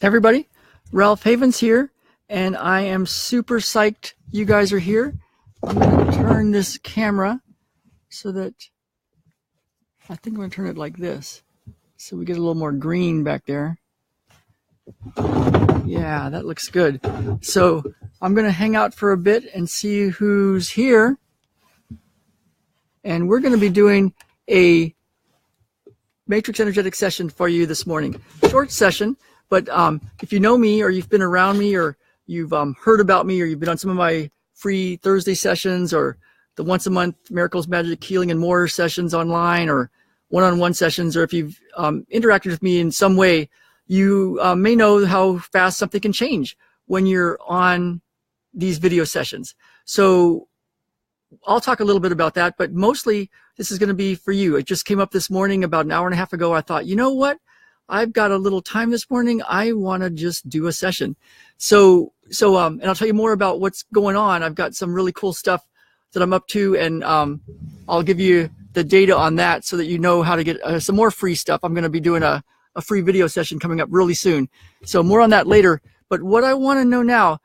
Everybody, Ralph Havens here, and I am super psyched you guys are here. I'm going to turn this camera so that I think I'm going to turn it like this so we get a little more green back there. Yeah, that looks good. So I'm going to hang out for a bit and see who's here. And we're going to be doing a matrix energetic session for you this morning. Short session, but if you know me or you've been around me or you've heard about me or you've been on some of my free Thursday sessions or the once a month Miracles, Magic, Healing, and More sessions online or one-on-one sessions, or if you've interacted with me in some way, you may know how fast something can change when you're on these video sessions. So I'll talk a little bit about that, but mostly this is going to be for you. It just came up this morning about an hour and a half ago. I thought, you know what? I've got a little time this morning. I want to just do a session. So, and I'll tell you more about what's going on. I've got some really cool stuff that I'm up to, and I'll give you the data on that so that you know how to get some more free stuff. I'm going to be doing a free video session coming up really soon. So more on that later. But what I want to know now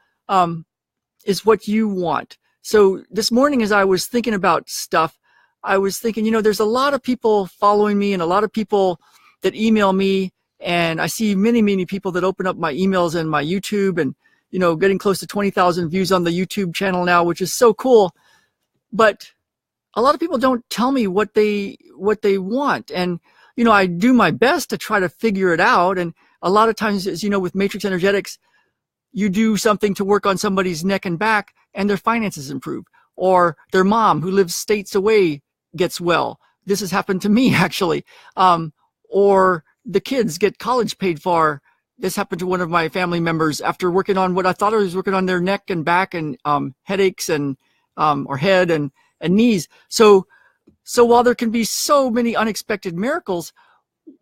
is what you want. So this morning, as I was thinking about stuff, I was thinking, you know, there's a lot of people following me and a lot of people that email me, and I see many, many people that open up my emails and my YouTube, and, you know, getting close to 20,000 views on the YouTube channel now, which is so cool. But a lot of people don't tell me what they want. And, you know, I do my best to try to figure it out. And a lot of times, as you know, with matrix energetics, you do something to work on somebody's neck and back and their finances improve, or their mom who lives states away gets well. This has happened to me actually. Or the kids get college paid for. This happened to one of my family members after working on what I thought I was working on their neck and back and headaches and or head and knees. So while there can be so many unexpected miracles,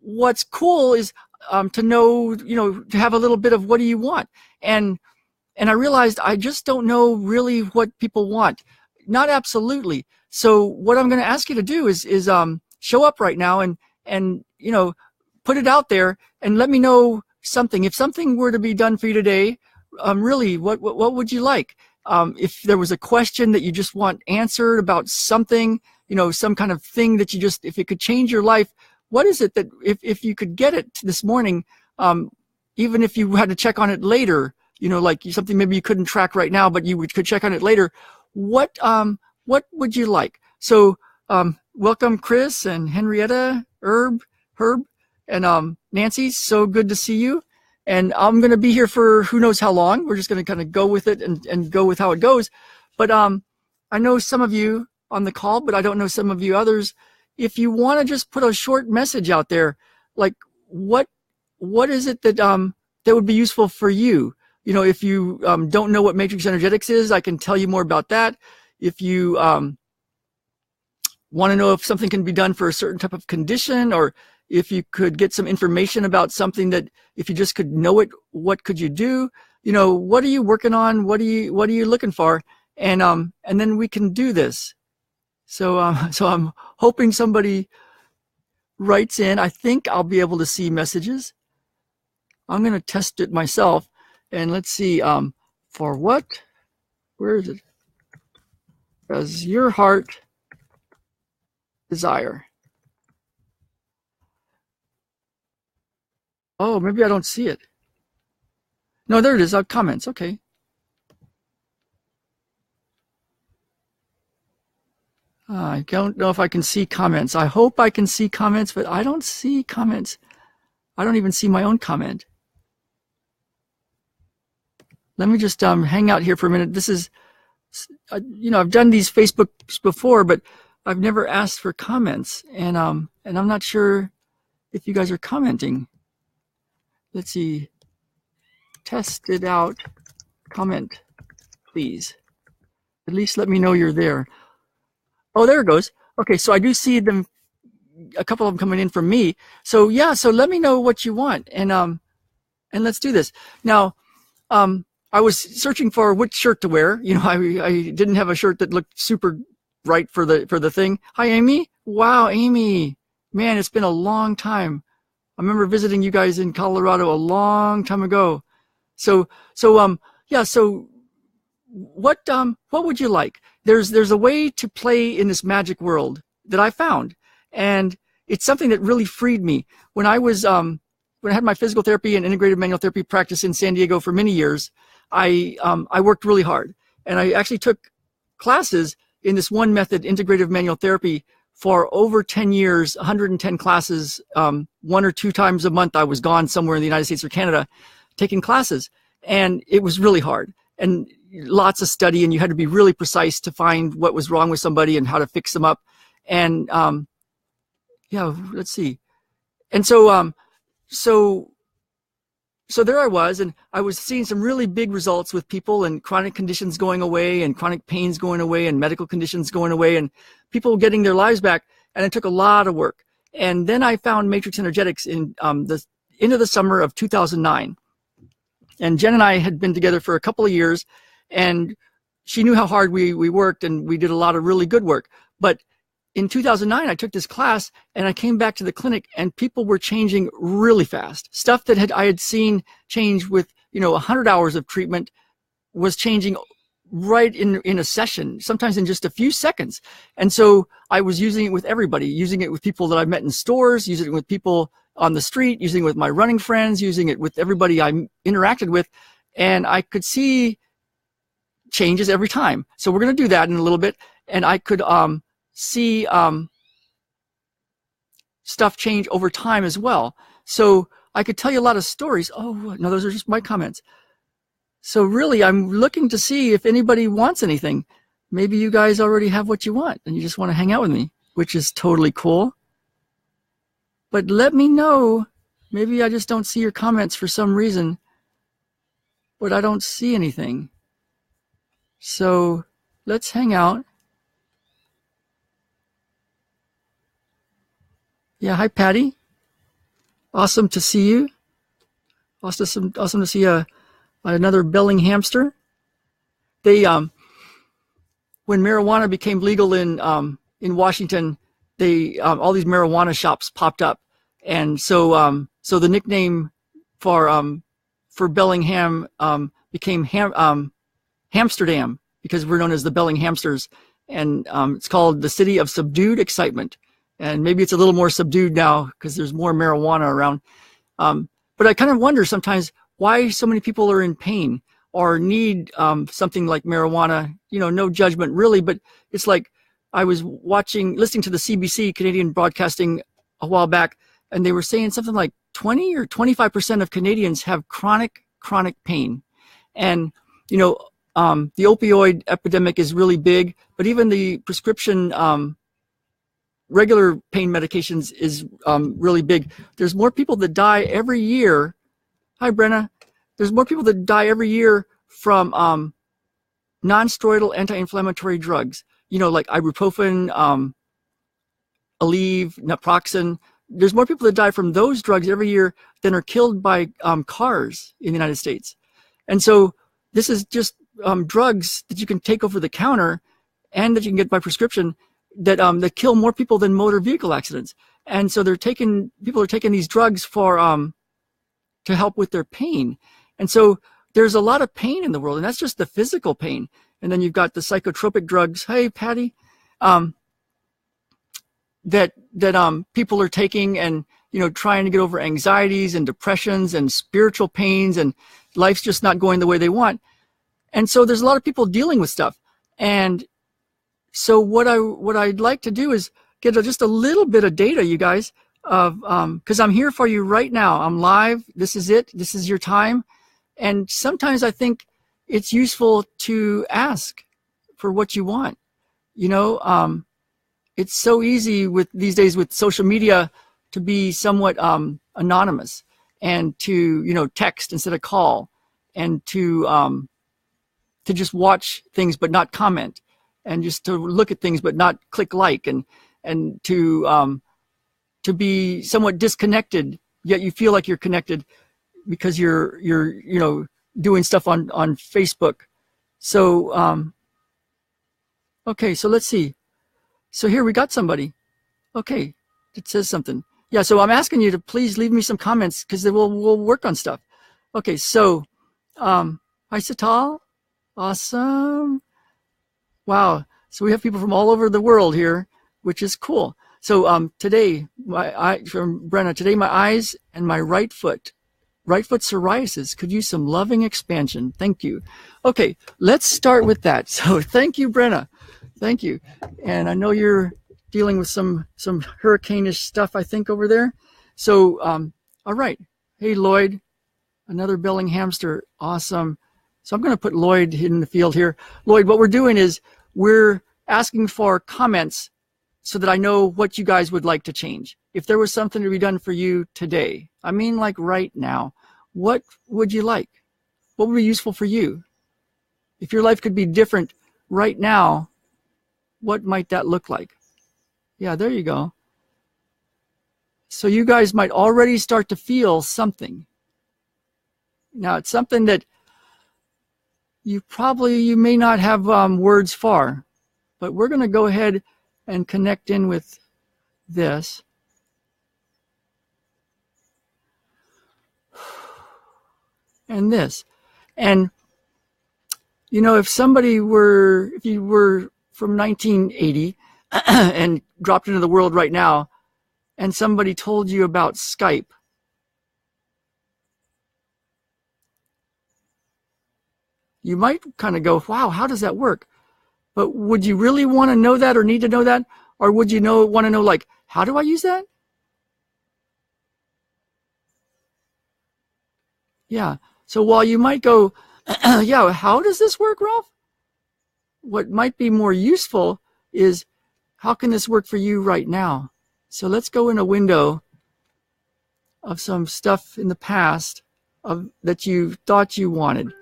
what's cool is to know, you know, to have a little bit of what do you want. And I realized I just don't know really what people want. Not absolutely. So what I'm going to ask you to do is show up right now and you know, put it out there and let me know something. If something were to be done for you today, really, what would you like? If there was a question that you just want answered about something, you know, some kind of thing that you just, if it could change your life, what is it that if you could get it this morning, even if you had to check on it later, you know, like something maybe you couldn't track right now, but you could check on it later, what would you like? So welcome Chris and Henrietta, Herb, and Nancy. So good to see you. And I'm going to be here for who knows how long. We're just going to kind of go with it and go with how it goes. But I know some of you on the call, but I don't know some of you others. If you want to just put a short message out there, like what is it that that would be useful for you? You know, if you don't know what matrix energetics is, I can tell you more about that. If you want to know if something can be done for a certain type of condition, or if you could get some information about something that if you just could know it, what could you do? You know, what are you working on? What are you looking for? And then we can do this. So I'm hoping somebody writes in. I think I'll be able to see messages. I'm going to test it myself. And let's see, for what? Where is it? Does your heart desire? Oh, maybe I don't see it. No, there it is. Comments. Okay. I don't know if I can see comments. I hope I can see comments, but I don't see comments. I don't even see my own comment. Let me just hang out here for a minute. This is, you know, I've done these Facebooks before, but I've never asked for comments, and I'm not sure if you guys are commenting. Let's see. Test it out. Comment, please. At least let me know you're there. Oh, there it goes. Okay, so I do see them, a couple of them coming in from me. So yeah, so let me know what you want, and let's do this. Now, I was searching for which shirt to wear. You know, I didn't have a shirt that looked super right for the thing. Hi, Amy. Wow, Amy. Man, it's been a long time. remember visiting you guys in Colorado a long time ago. So what would you like? There's a way to play in this magic world that I found, and it's something that really freed me. When I had my physical therapy and integrative manual therapy practice in San Diego for many years, I worked really hard, and I actually took classes in this one method, integrative manual therapy, for over 10 years, 110 classes. 1 or 2 times a month I was gone somewhere in the United States or Canada taking classes, and it was really hard and lots of study, and you had to be really precise to find what was wrong with somebody and how to fix them up. And let's see. And so there I was, and I was seeing some really big results with people, and chronic conditions going away, and chronic pains going away, and medical conditions going away, and people getting their lives back. And it took a lot of work. And then I found Matrix Energetics in the end of the summer of 2009. And Jen and I had been together for a couple of years, and she knew how hard we worked, and we did a lot of really good work. But in 2009, I took this class, and I came back to the clinic, and people were changing really fast. Stuff that I had seen change with 100 hours of treatment was changing right in a session, sometimes in just a few seconds. And so I was using it with everybody, using it with people that I met in stores, using it with people on the street, using it with my running friends, using it with everybody I interacted with, and I could see changes every time. So we're going to do that in a little bit, and I could see stuff change over time as well. So I could tell you a lot of stories. Oh, no, those are just my comments. So really, I'm looking to see if anybody wants anything. Maybe you guys already have what you want, and you just want to hang out with me, which is totally cool. But let me know. Maybe I just don't see your comments for some reason, but I don't see anything. So let's hang out. Yeah, hi, Patty. Awesome to see you. Awesome to see another belling hamster. They when marijuana became legal in Washington, they all these marijuana shops popped up, and so the nickname for Bellingham became Hamsterdam, because we're known as the Belling Hamsters, and it's called the City of Subdued Excitement. And maybe it's a little more subdued now because there's more marijuana around. But I kind of wonder sometimes why so many people are in pain or need something like marijuana. No judgment really, but it's like I was listening to the CBC, Canadian Broadcasting, a while back, and they were saying something like 20 or 25% of Canadians have chronic pain. And, the opioid epidemic is really big, but even the prescription regular pain medications is really big. There's more people that die every year. Hi, Brenna. There's more people that die every year from non-steroidal anti-inflammatory drugs. Like ibuprofen, Aleve, naproxen. There's more people that die from those drugs every year than are killed by cars in the United States. And so this is just drugs that you can take over the counter and that you can get by prescription that kill more people than motor vehicle accidents. And so people are taking these drugs for to help with their pain. And so there's a lot of pain in the world, and that's just the physical pain. And then you've got the psychotropic drugs. Hey, Patty, that people are taking and trying to get over anxieties and depressions and spiritual pains, and life's just not going the way they want. And so there's a lot of people dealing with stuff. And so what I'd like to do is get just a little bit of data, you guys, of because I'm here for you right now. I'm live. This is it. This is your time. And sometimes I think it's useful to ask for what you want. It's so easy these days with social media to be somewhat anonymous, and to text instead of call, and to just watch things but not comment, and just to look at things but not click like, and to be somewhat disconnected, yet you feel like you're connected because you're doing stuff on Facebook. So okay, so let's see. So here we got somebody. Okay, it says something. Yeah, so I'm asking you to please leave me some comments because we'll work on stuff. Okay, so hi Satal, awesome. Wow, so we have people from all over the world here, which is cool. So today, from Brenna, today my eyes and my right foot psoriasis could use some loving expansion. Thank you. Okay, let's start with that. So thank you, Brenna. Thank you. And I know you're dealing with some hurricane-ish stuff, I think, over there. So, all right. Hey, Lloyd, another billing hamster. Awesome. So I'm going to put Lloyd in the field here. Lloyd, what we're doing is we're asking for comments so that I know what you guys would like to change. If there was something to be done for you today, I mean like right now, what would you like? What would be useful for you? If your life could be different right now, what might that look like? Yeah, there you go. So you guys might already start to feel something. Now, it's something that you may not have words for, but we're going to go ahead and connect in with this. And this. And, you know, if you were from 1980 and dropped into the world right now, and somebody told you about Skype, you might kind of go, wow, how does that work? But would you really want to know that or need to know that? Or would you want to know, like, how do I use that? Yeah. So while you might go, yeah, how does this work, Ralph? What might be more useful is, how can this work for you right now? So let's go in a window of some stuff in the past that you thought you wanted.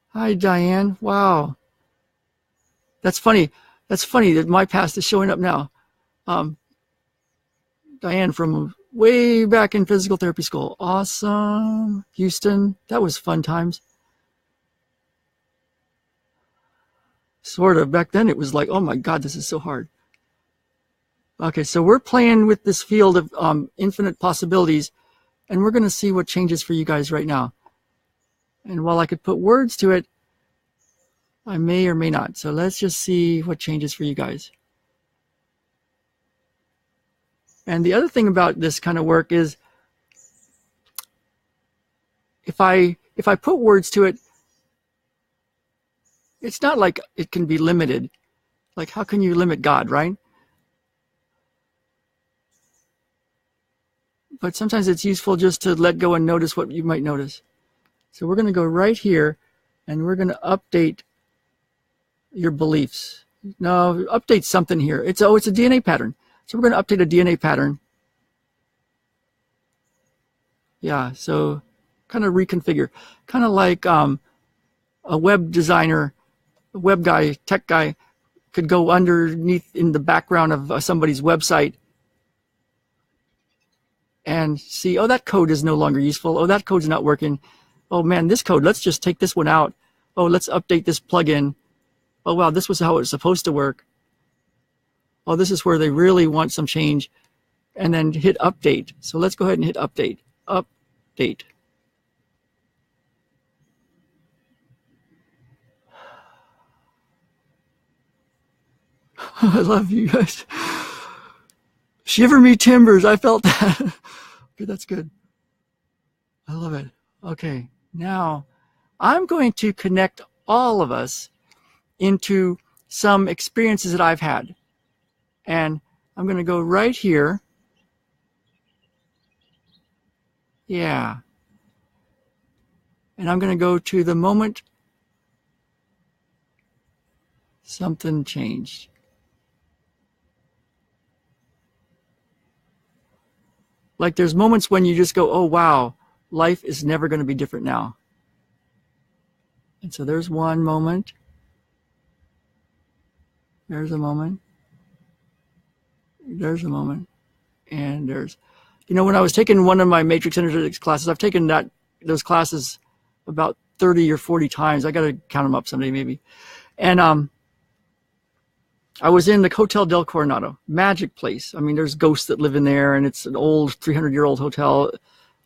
Hi, Diane. Wow. That's funny. That's funny that my past is showing up now. Diane from way back in physical therapy school. Awesome. Houston. That was fun times. Sort of. Back then it was like, oh my God, this is so hard. Okay, so we're playing with this field of infinite possibilities, and we're going to see what changes for you guys right now. And while I could put words to it, I may or may not. So let's just see what changes for you guys. And the other thing about this kind of work is, if I put words to it, it's not like it can be limited. Like, how can you limit God, right? But sometimes it's useful just to let go and notice what you might notice. So we're going to go right here, and we're going to update your beliefs. No, update something here. It's a DNA pattern. So we're going to update a DNA pattern. Yeah, so kind of reconfigure. Kind of like a web designer, a web guy, tech guy, could go underneath in the background of somebody's website and see, oh, that code is no longer useful. Oh, that code's not working. Oh, man, this code, let's just take this one out. Oh, let's update this plugin. Oh, wow, this was how it was supposed to work. Oh, this is where they really want some change. And then hit update. So let's go ahead and hit update. Update. I love you guys. Shiver me timbers. I felt that. Okay, that's good. I love it. Okay, now I'm going to connect all of us into some experiences that I've had. And I'm going to go right here. Yeah. And I'm going to go to the moment something changed. Like, there's moments when you just go, oh, wow, life is never going to be different now. And so there's one moment. There's a moment. There's a moment. And there's, you know, when I was taking one of my matrix energetics classes, I've taken those classes about 30 or 40 times. I got to count them up someday maybe. And I was in the Hotel del Coronado, magic place. I mean, there's ghosts that live in there, and it's an old 300-year-old hotel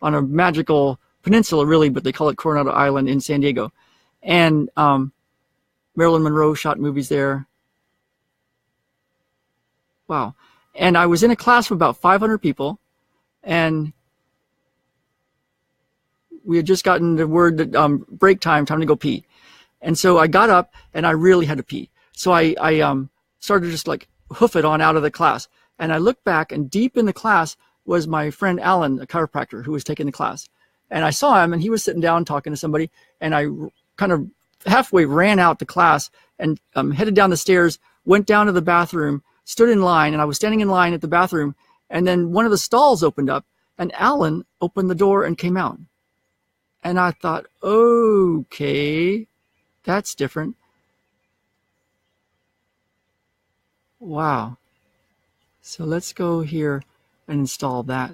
on a magical peninsula, really, but they call it Coronado Island in San Diego. And Marilyn Monroe shot movies there. Wow. And I was in a class of about 500 people, and we had just gotten the word that break time to go pee. And so I got up, and I really had to pee. So I started to just like hoof it on out of the class. And I looked back, and deep in the class was my friend Alan, a chiropractor who was taking the class. And I saw him, and he was sitting down talking to somebody, and I kind of halfway ran out the class and headed down the stairs, went down to the bathroom, stood in line, and I was standing in line at the bathroom, and then one of the stalls opened up, and Alan opened the door and came out. And I thought, okay, that's different. Wow. So let's go here and install that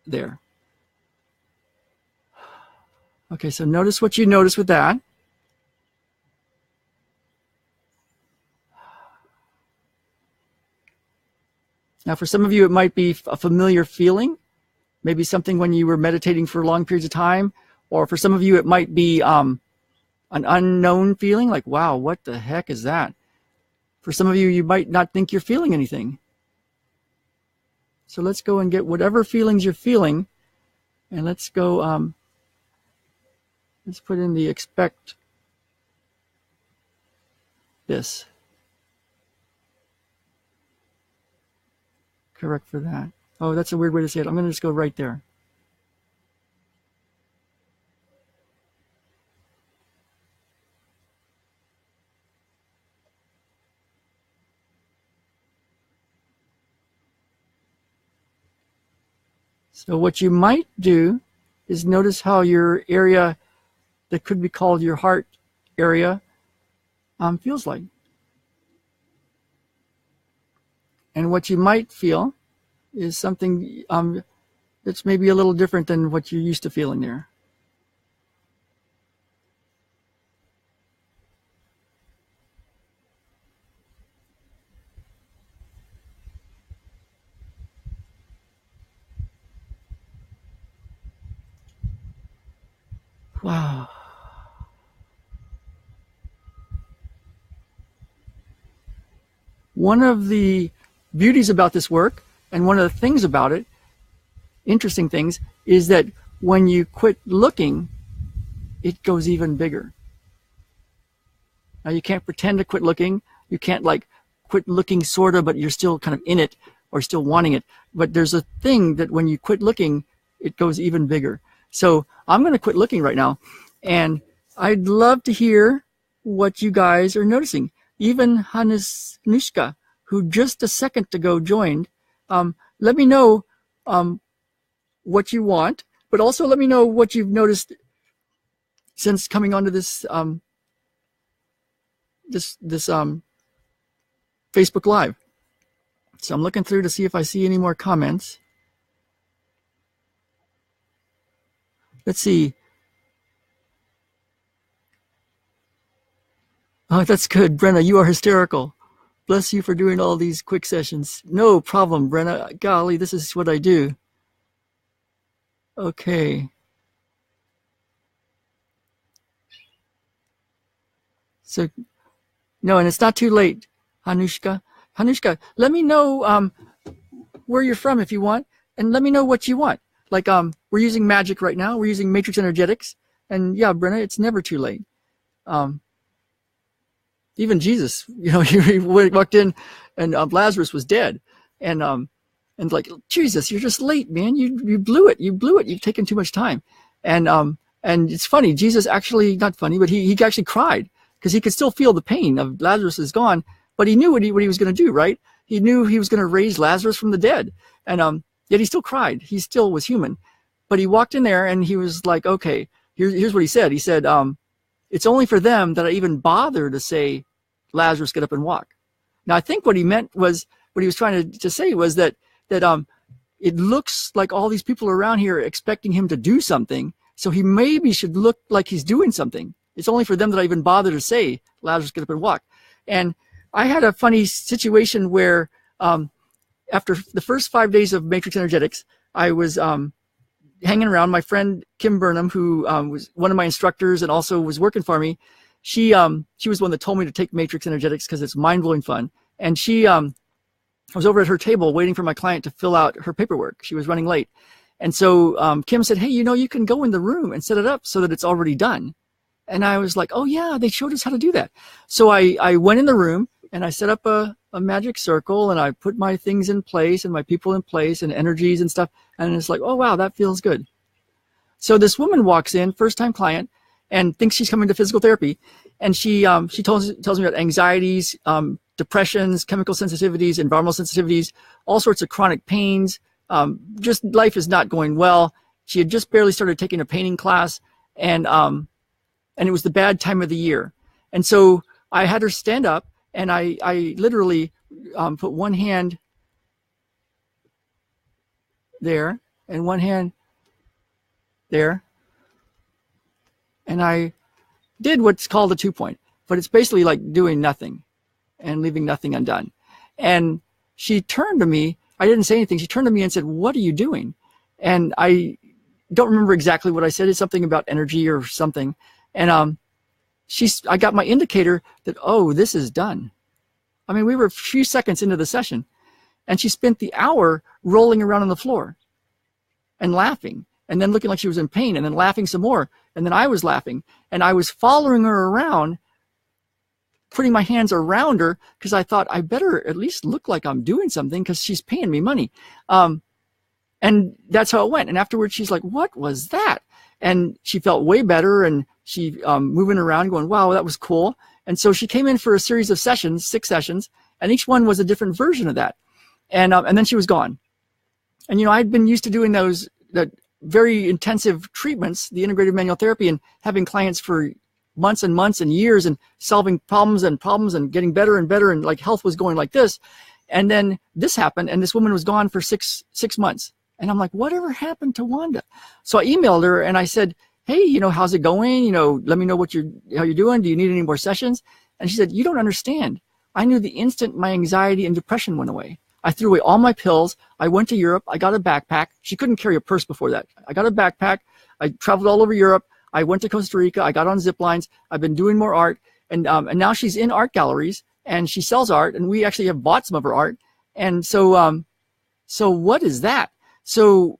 there. Okay, so notice what you notice with that. Now, for some of you, it might be a familiar feeling, maybe something when you were meditating for long periods of time, or for some of you, it might be an unknown feeling, like, wow, what the heck is that? For some of you, you might not think you're feeling anything. So let's go and get whatever feelings you're feeling, and let's go, let's put in the expect this. Correct for that. Oh, that's a weird way to say it. I'm going to just go right there. So what you might do is notice how your area that could be called your heart area feels like. And what you might feel is something that's maybe a little different than what you're used to feeling there. Wow. One of the beauties about this work, and one of the things about it, interesting things, is that when you quit looking, it goes even bigger. Now, you can't pretend to quit looking. You can't like quit looking sort of, but you're still kind of in it or still wanting it. But there's a thing that when you quit looking, it goes even bigger. So I'm going to quit looking right now, and I'd love to hear what you guys are noticing. Even Hanushka, who just a second ago joined, let me know what you want, but also let me know what you've noticed since coming onto this Facebook Live. So I'm looking through to see if I see any more comments. Let's see. Oh, that's good. Brenna, you are hysterical. Bless you for doing all these quick sessions. No problem, Brenna. Golly, this is what I do. Okay. So, no, and it's not too late, Hanushka. Hanushka, let me know where you're from if you want, and let me know what you want. Like, we're using magic right now. We're using matrix energetics. And yeah, Brenna, it's never too late. Even Jesus, you know, he walked in and Lazarus was dead. And like, Jesus, you're just late, man. You blew it. You blew it. You've taken too much time. And it's funny. Jesus actually, not funny, but he actually cried because he could still feel the pain of Lazarus is gone, but he knew what he was going to do, right? He knew he was going to raise Lazarus from the dead. And yet he still cried. He still was human. But he walked in there and he was like, okay, here's what he said. He said, it's only for them that I even bother to say, Lazarus, get up and walk. Now, I think what he meant was, what he was trying to say was that it looks like all these people around here are expecting him to do something, so he maybe should look like he's doing something. It's only for them that I even bother to say, Lazarus, get up and walk. And I had a funny situation where after the first 5 days of Matrix Energetics, I was hanging around. My friend Kim Burnham, who was one of my instructors and also was working for me, she was one that told me to take Matrix Energetics because it's mind-blowing fun. And she was over at her table waiting for my client to fill out her paperwork. She was running late. And so Kim said, hey, you can go in the room and set it up so that it's already done. And I was like, oh, yeah, they showed us how to do that. So I went in the room and I set up a magic circle and I put my things in place and my people in place and energies and stuff. And it's like, oh, wow, that feels good. So this woman walks in, first-time client, and thinks she's coming to physical therapy. And she tells me about anxieties, depressions, chemical sensitivities, environmental sensitivities, all sorts of chronic pains. Just life is not going well. She had just barely started taking a painting class, and it was the bad time of the year. And so I had her stand up, and I literally put one hand there and one hand there. And I did what's called a 2-point, but it's basically like doing nothing and leaving nothing undone. And she turned to me. I didn't say anything. She turned to me and said, what are you doing? And I don't remember exactly what I said. It's something about energy or something. And I got my indicator that, oh, this is done. I mean, we were a few seconds into the session, and she spent the hour rolling around on the floor and laughing, and then looking like she was in pain, and then laughing some more. And then I was laughing, and I was following her around, putting my hands around her because I thought I better at least look like I'm doing something because she's paying me money. And that's how it went. And afterwards, she's like, what was that? And she felt way better, and she moving around going, wow, that was cool. And so she came in for a series of sessions, 6 sessions, and each one was a different version of that. And then she was gone. And, I'd been used to doing that very intensive treatments, the integrated manual therapy, and having clients for months and months and years and solving problems and getting better and better, and like health was going like this. And then this happened, and this woman was gone for six months. And I'm like, whatever happened to Wanda? So I emailed her and I said, hey, how's it going? Let me know how you're doing. Do you need any more sessions? And she said, you don't understand. I knew the instant my anxiety and depression went away. I threw away all my pills. I went to Europe. I got a backpack. She couldn't carry a purse before that. I got a backpack. I traveled all over Europe. I went to Costa Rica. I got on zip lines. I've been doing more art. And now she's in art galleries and she sells art. And we actually have bought some of her art. And so what is that? So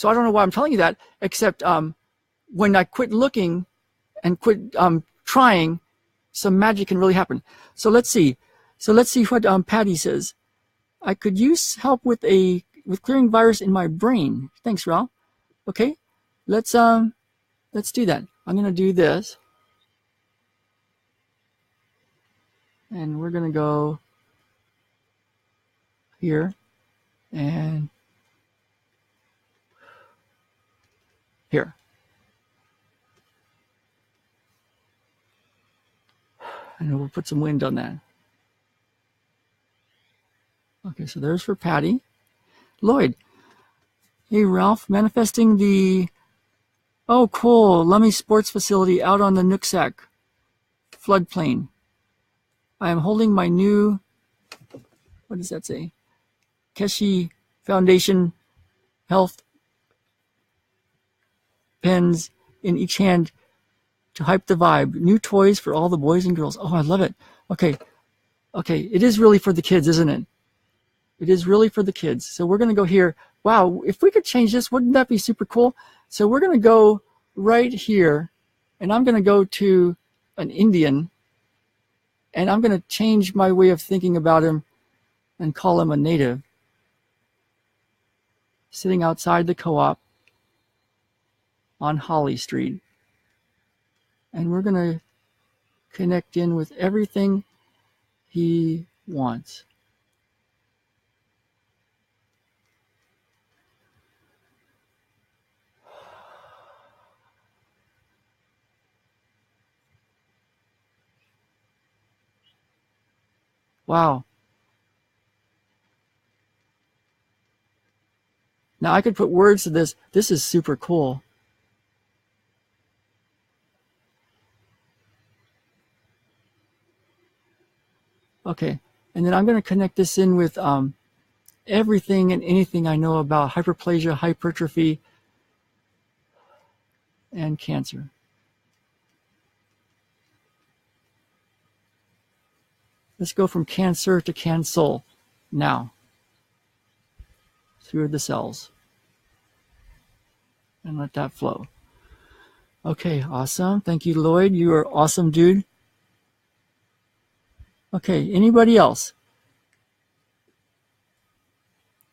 I don't know why I'm telling you that, except when I quit looking and quit trying, some magic can really happen. So let's see what Patty says. I could use help with clearing virus in my brain. Thanks, Ralph. Okay, let's do that. I'm gonna do this, and we're gonna go here and here. And we'll put some wind on that. Okay, so there's for Patty. Lloyd. Hey, Ralph, manifesting the, oh, cool, Lummi Sports Facility out on the Nooksack floodplain. I am holding my new, what does that say? Keshi Foundation Health pens in each hand to hype the vibe. New toys for all the boys and girls. Oh, I love it. Okay. It is really for the kids, isn't it? It is really for the kids. So we're going to go here. Wow, if we could change this, wouldn't that be super cool? So we're going to go right here, and I'm going to go to an Indian, and I'm going to change my way of thinking about him and call him a native. Sitting outside the co-op on Holly Street. And we're going to connect in with everything he wants. Wow. Now I could put words to this. This is super cool. Okay, and then I'm going to connect this in with everything and anything I know about hyperplasia, hypertrophy, and cancer. Let's go from cancer to cancel now through the cells and let that flow. Okay, awesome. Thank you, Lloyd. You are awesome, dude. Okay, anybody else?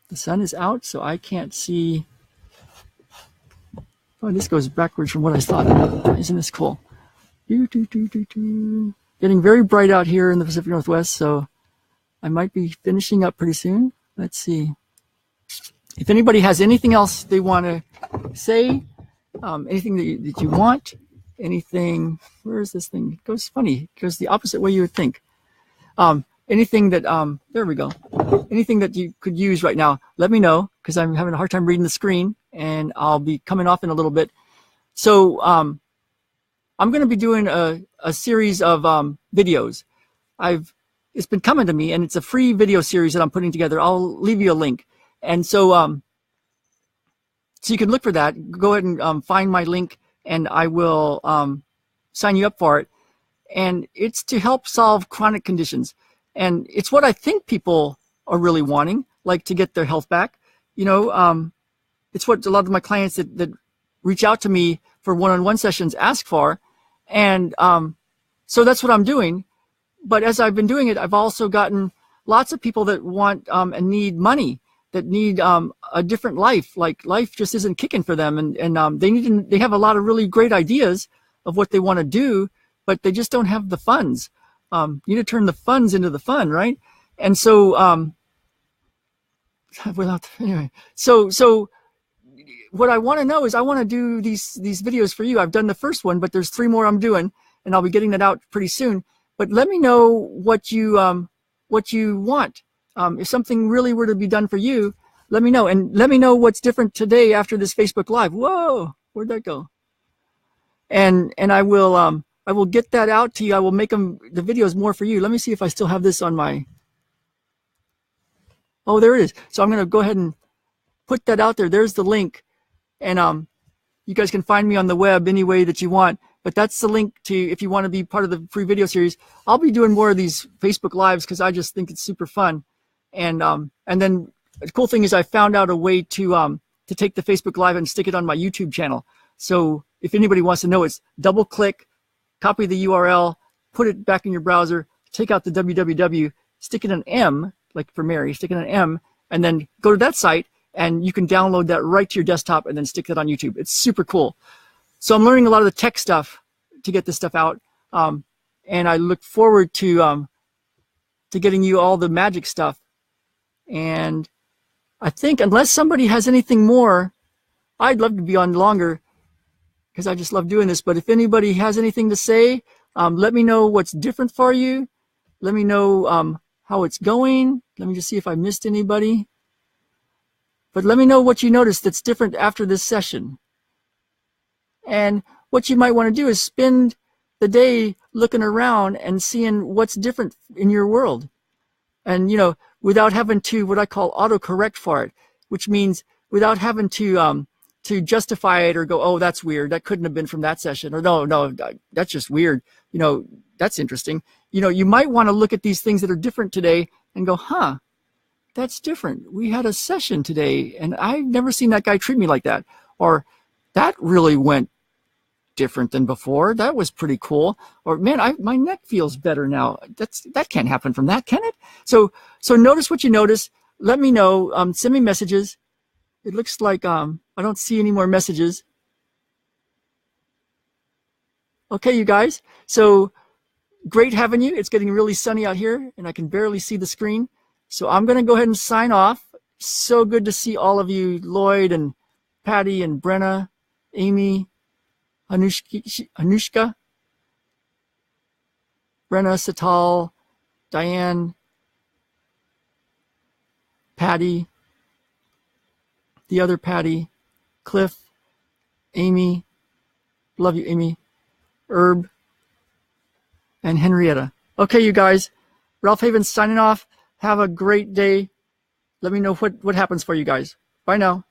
The sun is out, so I can't see. Oh, this goes backwards from what I thought. Isn't this cool? Getting very bright out here in the Pacific Northwest, so I might be finishing up pretty soon. Let's see. If anybody has anything else they want to say, anything that you want, anything, where is this thing? It goes funny. It goes the opposite way you would think. Anything that, there we go. Anything that you could use right now, let me know, because I'm having a hard time reading the screen, and I'll be coming off in a little bit. So I'm going to be doing a series of videos. It's been coming to me, and it's a free video series that I'm putting together. I'll leave you a link. And so so you can look for that. Go ahead and find my link, and I will sign you up for it. And it's to help solve chronic conditions. And it's what I think people are really wanting, like to get their health back. You know, it's what a lot of my clients that reach out to me for one-on-one sessions ask for. And so that's what I'm doing. But as I've been doing it, I've also gotten lots of people that want and need money, that need a different life. Like life just isn't kicking for them. And they have a lot of really great ideas of what they want to do, but they just don't have the funds. You need to turn the funds into the fun, right? And so, anyway, so what I want to know is I want to do these videos for you. I've done the first one, but there's 3 more I'm doing, and I'll be getting that out pretty soon. But let me know what you want. If something really were to be done for you, let me know, and let me know what's different today after this Facebook Live. Whoa, where'd that go? And I will get that out to you. I will make the videos more for you. Let me see if I still have this on my. Oh, there it is. So I'm going to go ahead and put that out there. There's the link, and you guys can find me on the web any way that you want. But that's the link to if you want to be part of the free video series. I'll be doing more of these Facebook Lives because I just think it's super fun. And then the cool thing is I found out a way to take the Facebook Live and stick it on my YouTube channel. So if anybody wants to know, it's double click, copy the URL, put it back in your browser, take out the www, stick in an M, like for Mary, stick in an M, and then go to that site, and you can download that right to your desktop and then stick that on YouTube. It's super cool. So I'm learning a lot of the tech stuff to get this stuff out, and I look forward to getting you all the magic stuff. And I think unless somebody has anything more, I'd love to be on longer because I just love doing this. But if anybody has anything to say, let me know what's different for you. Let me know how it's going. Let me just see if I missed anybody. But let me know what you noticed that's different after this session. And what you might want to do is spend the day looking around and seeing what's different in your world. And, you know, without having to, what I call autocorrect for it, which means without having to justify it or go, oh, that's weird. That couldn't have been from that session. Or no, that's just weird. You know, that's interesting. You know, you might want to look at these things that are different today and go, huh, that's different. We had a session today and I've never seen that guy treat me like that. Or that really went different than before. That was pretty cool. Or man, my neck feels better now. That can't happen from that, can it? So notice what you notice. Let me know. Send me messages. It looks like I don't see any more messages. Okay, you guys. So great having you. It's getting really sunny out here, and I can barely see the screen. So I'm going to go ahead and sign off. So good to see all of you, Lloyd and Patty and Brenna, Amy, Anushka, Brenna, Satal, Diane, Patty, the other Patty, Cliff, Amy, love you, Amy, Herb, and Henrietta. Okay, you guys, Ralph Havens signing off. Have a great day. Let me know what happens for you guys. Bye now.